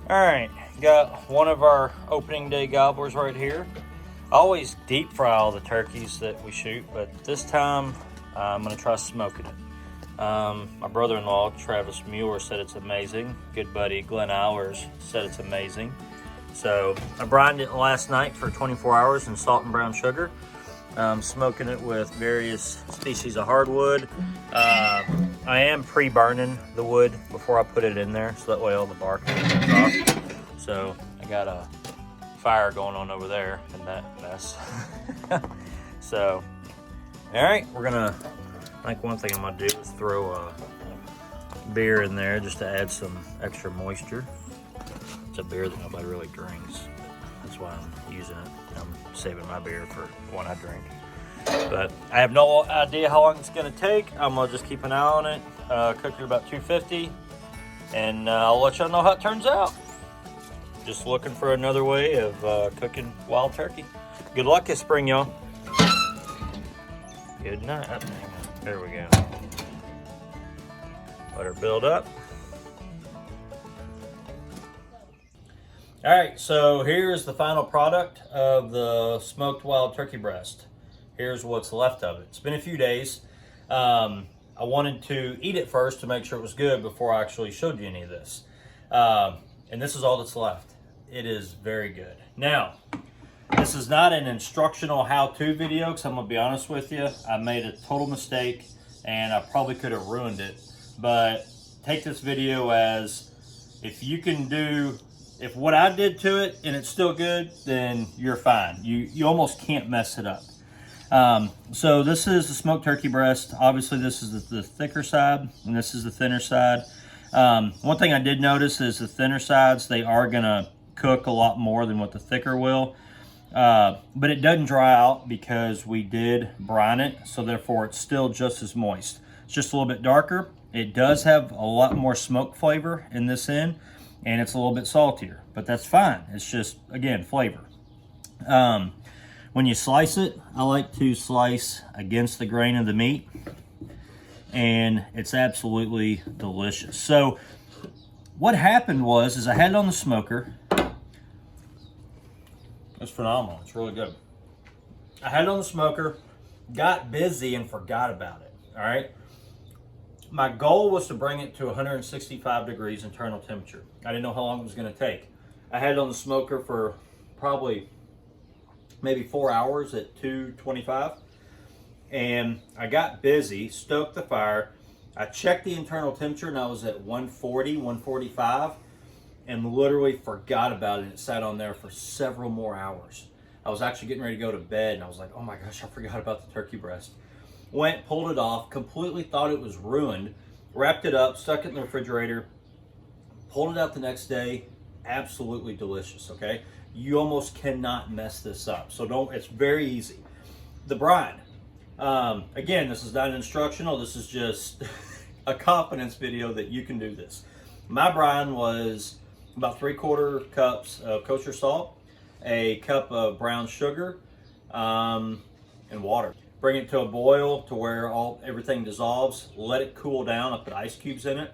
All right, got one of our opening day gobblers right here. I always deep fry all the turkeys that we shoot, but this time I'm gonna try smoking it. My brother-in-law, Travis Mueller, said it's amazing. Good buddy, Glenn Allers, said it's amazing. So I brined it last night for 24 hours in salt and brown sugar. Smoking it with various species of hardwood. I am pre-burning the wood before I put it in there, so that way all the bark comes off. So I got a fire going on over there in that mess. So, all right, I think one thing I'm gonna do is throw a beer in there just to add some extra moisture. It's a beer that nobody really drinks. That's why I'm using it. I'm saving my beer for when I drink. But I have no idea how long it's gonna take. I'm gonna just keep an eye on it. Cook it about 250, and I'll let y'all know how it turns out. Just looking for another way of cooking wild turkey. Good luck this spring, y'all. Good night. There we go. Let her build up. All right, so here's the final product of the smoked wild turkey breast. Here's what's left of it. It's been a few days. I wanted to eat it first to make sure it was good before I actually showed you any of this. And this is all that's left. It is very good. Now, this is not an instructional how-to video, because I'm gonna be honest with you, I made a total mistake and I probably could have ruined it. But take this video as, if what I did to it and it's still good, then you're fine. You almost can't mess it up. So this is the smoked turkey breast. Obviously this is the thicker side and this is the thinner side. One thing I did notice is the thinner sides, they are gonna cook a lot more than what the thicker will. But it doesn't dry out because we did brine it, so therefore it's still just as moist. It's just a little bit darker. It does have a lot more smoke flavor in this end, and it's a little bit saltier, but that's fine. It's just, again, flavor. When you slice it, I like to slice against the grain of the meat, and it's absolutely delicious. So what happened was I had it on the smoker. It's phenomenal. It's really good. I had it on the smoker, got busy, and forgot about it. All right. My goal was to bring it to 165 degrees internal temperature. I didn't know how long it was going to take. I had it on the smoker for probably maybe 4 hours at 225. And I got busy, stoked the fire. I checked the internal temperature and I was at 140, 145. And literally forgot about it. It sat on there for several more hours. I was actually getting ready to go to bed and I was like, oh my gosh, I forgot about the turkey breast. Went, pulled it off, completely thought it was ruined, wrapped it up, stuck it in the refrigerator, pulled it out the next day. Absolutely delicious, okay? You almost cannot mess this up. So it's very easy. The brine. Again, this is not instructional. This is just a confidence video that you can do this. My brine was about 3/4 cups of kosher salt, a cup of brown sugar, and water. Bring it to a boil to where everything dissolves. Let it cool down. I put ice cubes in it.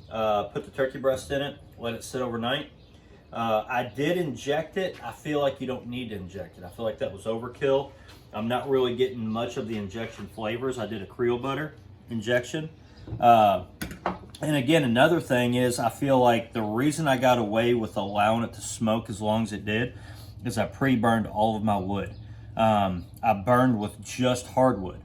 Put the turkey breast in it. Let it sit overnight. I did inject it. I feel like you don't need to inject it. I feel like that was overkill. I'm not really getting much of the injection flavors. I did a Creole butter injection. And again, another thing is I feel like the reason I got away with allowing it to smoke as long as it did is I pre-burned all of my wood. I burned with just hardwood.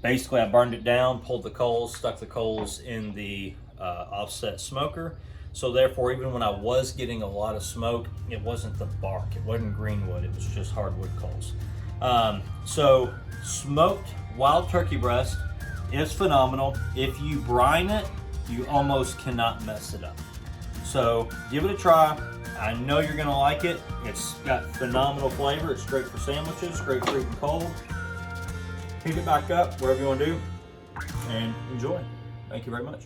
Basically, I burned it down, pulled the coals, stuck the coals in the offset smoker. So therefore, even when I was getting a lot of smoke, it wasn't the bark. It wasn't green wood. It was just hardwood coals. So smoked wild turkey breast is phenomenal. If you brine it, you almost cannot mess it up. So give it a try. I know you're gonna like it. It's got phenomenal flavor. It's great for sandwiches, great for eating cold. Heat it back up, whatever you wanna do, and enjoy. Thank you very much.